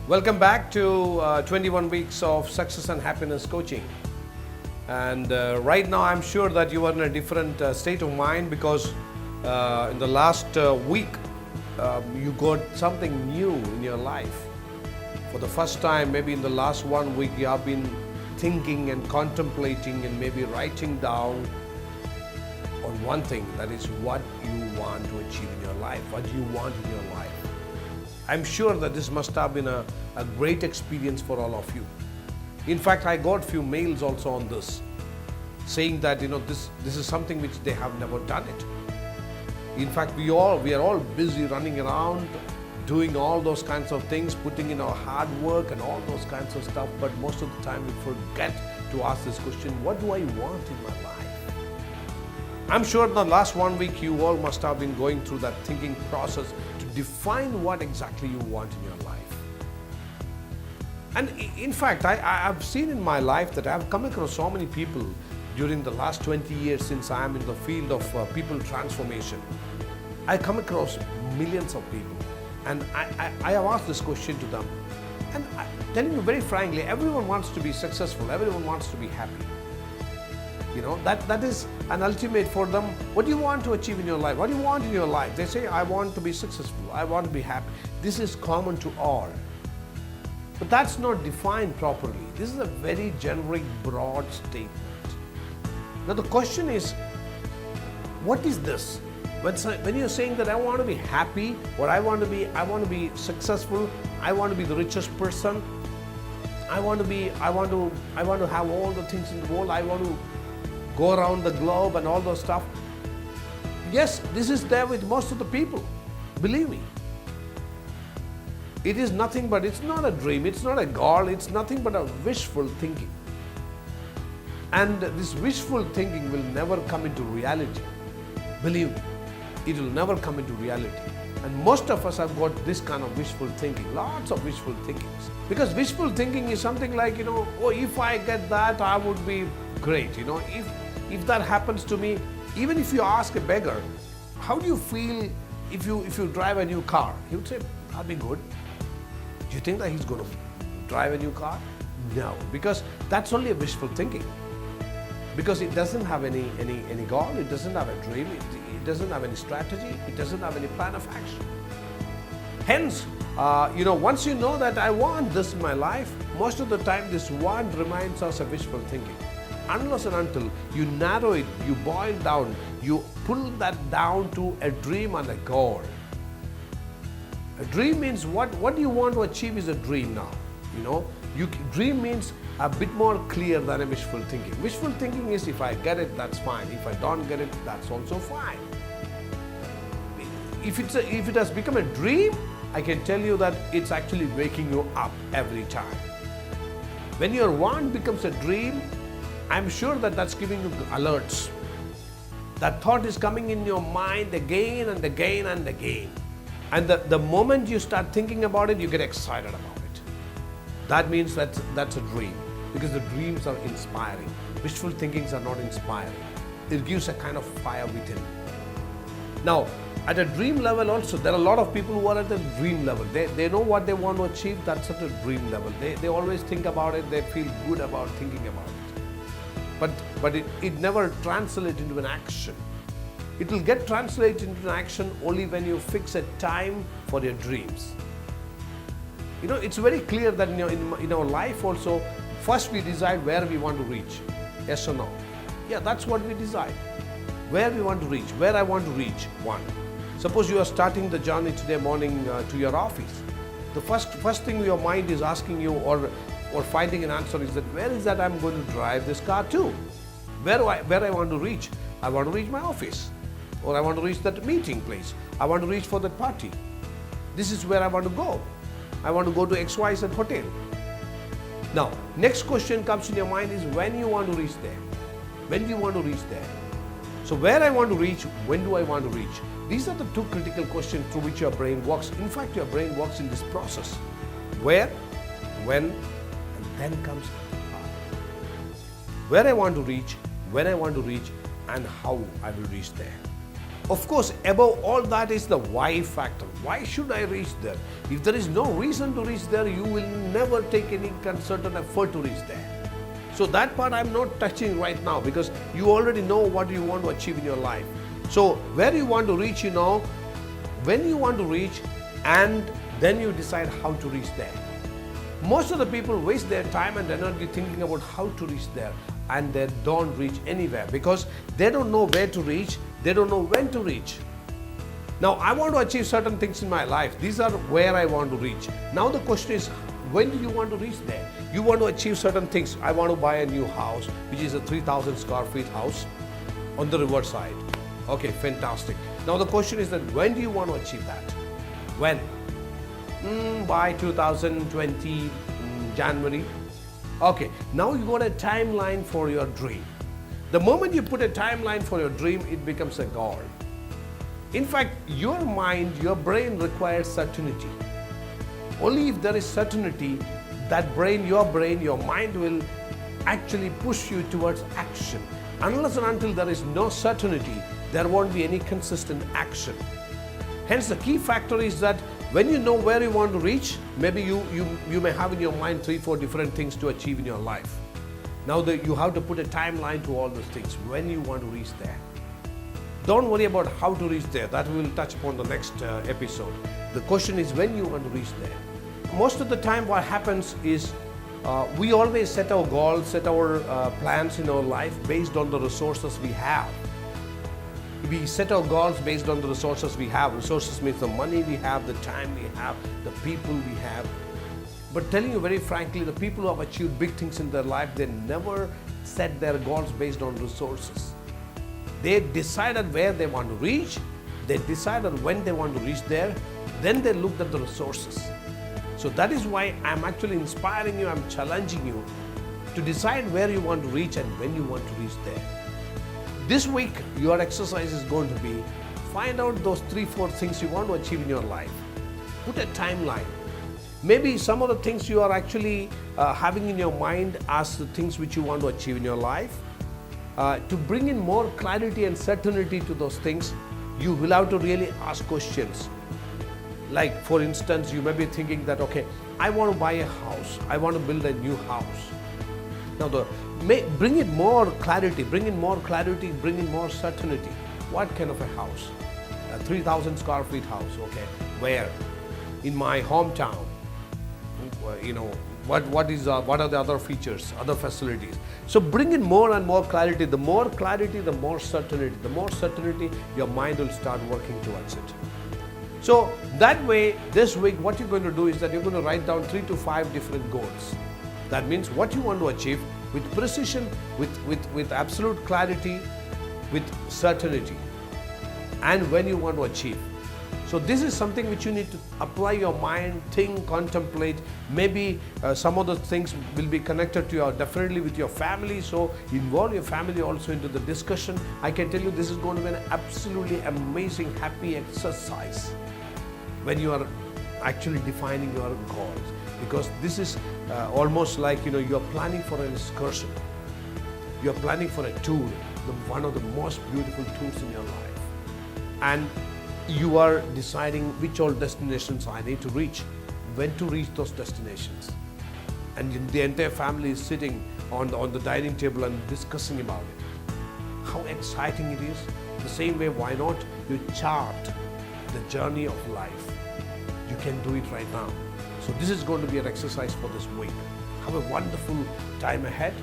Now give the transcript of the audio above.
Welcome back to 21 weeks of success and happiness coaching. And right now, I'm sure that you are in a different state of mind because in the last week, you got something new in your life. For the first time, maybe in the last 1 week, you have been thinking and contemplating and maybe writing down on one thing, that is what you want to achieve in your life, what you want in your life. I'm sure that this must have been a great experience for all of you. In fact, I got few mails also on this, saying that this is something which they have never done it. In fact, we are all busy running around, doing all those kinds of things, putting in our hard work and all those kinds of stuff. But most of the time, we forget to ask this question: what do I want in my life? I'm sure in the last 1 week, you all must have been going through that thinking process to define what exactly you want in your life. And in fact, I've seen in my life that I've come across so many people during the last 20 years since I'm in the field of people transformation. I come across millions of people, and I have asked this question to them. And I'm telling you very frankly, everyone wants to be successful, everyone wants to be happy. That is an ultimate for them. What do you want to achieve in your life? What do you want in your life? They say, I want to be successful, I want to be happy. This is common to all. But that's not defined properly. This is a very generic, broad statement. Now the question is, what is this? When you're saying that I want to be happy, or I want to be successful, I want to be the richest person, I want to have all the things in the world, I want to go around the globe and all those stuff. Yes, this is there with most of the people. Believe me. It is nothing but, it's not a dream, it's not a goal, it's nothing but a wishful thinking. And this wishful thinking will never come into reality. Believe me, it will never come into reality. And most of us have got this kind of wishful thinking, lots of wishful thinkings. Because wishful thinking is something like, oh, if I get that, I would be great. If that happens to me, even if you ask a beggar, how do you feel if you drive a new car? He would say, that'll be good. Do you think that he's going to drive a new car? No, because that's only a wishful thinking. Because it doesn't have any goal, it doesn't have a dream, it doesn't have any strategy, it doesn't have any plan of action. Hence, once you know that I want this in my life, most of the time this want remains as a wishful thinking. Unless and until you narrow it, you boil down, you pull that down to a dream and a goal. A dream means what you want to achieve is a dream now. Dream means a bit more clear than a wishful thinking. Wishful thinking is, if I get it, that's fine. If I don't get it, that's also fine. If it has become a dream, I can tell you that it's actually waking you up every time. When your want becomes a dream, I'm sure that that's giving you alerts. That thought is coming in your mind again and again and again. And the moment you start thinking about it, you get excited about it. That means that's a dream, because the dreams are inspiring. Wishful thinkings are not inspiring. It gives a kind of fire within. Now, at a dream level also, there are a lot of people who are at a dream level. They know what they want to achieve, that's at a dream level. They always think about it, they feel good about thinking about it. But it never translates into an action. It will get translated into an action only when you fix a time for your dreams. It's very clear that in our life also, first we decide where we want to reach. Yes or no? Yeah, that's what we decide. Where we want to reach, where I want to reach. One. Suppose you are starting the journey today morning to your office. The first thing your mind is asking you or finding an answer is that, where is that I'm going to drive this car to? Where I want to reach? I want to reach my office, or I want to reach that meeting place. I want to reach for that party. This is where I want to go. I want to go to XYZ hotel. Now, next question comes in your mind is, when you want to reach there? When do you want to reach there? So where I want to reach, when do I want to reach? These are the two critical questions through which your brain works. In fact, your brain works in this process. Where, when, and then comes how. Where I want to reach, when I want to reach, and how I will reach there. Of course, above all that is the why factor. Why should I reach there? If there is no reason to reach there, you will never take any certain effort to reach there. So that part I'm not touching right now, because you already know what you want to achieve in your life. So where you want to reach, you know, when you want to reach, and then you decide how to reach there. Most of the people waste their time and energy thinking about how to reach there, and they don't reach anywhere because they don't know where to reach, they don't know when to reach. Now, I want to achieve certain things in my life. These are where I want to reach. Now the question is, when do you want to reach there? You want to achieve certain things. I want to buy a new house, which is a 3,000 square feet house on the riverside. Okay, fantastic. Now the question is that when do you want to achieve that? When? By 2020 January. Okay, now you got a timeline for your dream. The moment you put a timeline for your dream, it becomes a goal. In fact, your mind, your brain requires certainty. Only if there is certainty, that brain, your mind will actually push you towards action. Unless and until there is no certainty, there won't be any consistent action. Hence, the key factor is that when you know where you want to reach, maybe you may have in your mind 3-4 different things to achieve in your life. Now you have to put a timeline to all those things, when you want to reach there. Don't worry about how to reach there. That we will touch upon the next episode. The question is when you want to reach there. Most of the time what happens is we always set our goals, set our plans in our life based on the resources we have. We set our goals based on the resources we have. Resources means the money we have, the time we have, the people we have. But telling you very frankly, the people who have achieved big things in their life, they never set their goals based on resources. They decided where they want to reach, they decided when they want to reach there, then they looked at the resources. So that is why I'm actually inspiring you, I'm challenging you to decide where you want to reach and when you want to reach there. This week, your exercise is going to be find out those 3-4 things you want to achieve in your life. Put a timeline. Maybe some of the things you are actually having in your mind as the things which you want to achieve in your life. To bring in more clarity and certainty to those things, you will have to really ask questions. Like, for instance, you may be thinking that, okay, I want to buy a house. I want to build a new house. Now, bring in more clarity, bring in more certainty. What kind of a house? A 3,000 square feet house, okay. Where? In my hometown. You know, what are the other features, other facilities? So bring in more and more clarity. The more clarity, the more certainty. The more certainty, your mind will start working towards it. So that way, this week, what you're going to do is that you're going to write down 3 to 5 different goals. That means what you want to achieve with precision, with absolute clarity, with certainty, and when you want to achieve. So this is something which you need to apply your mind, think, contemplate. Maybe some of the things will be connected to definitely with your family. So involve your family also into the discussion. I can tell you this is going to be an absolutely amazing, happy exercise when you are actually defining your goals. Because this is almost like, you are planning for an excursion. You are planning for a tour, one of the most beautiful tours in your life. And you are deciding which all destinations I need to reach, when to reach those destinations. And the entire family is sitting on the dining table and discussing about it. How exciting it is. The same way, why not you chart the journey of life? You can do it right now. So this is going to be an exercise for this week. Have a wonderful time ahead.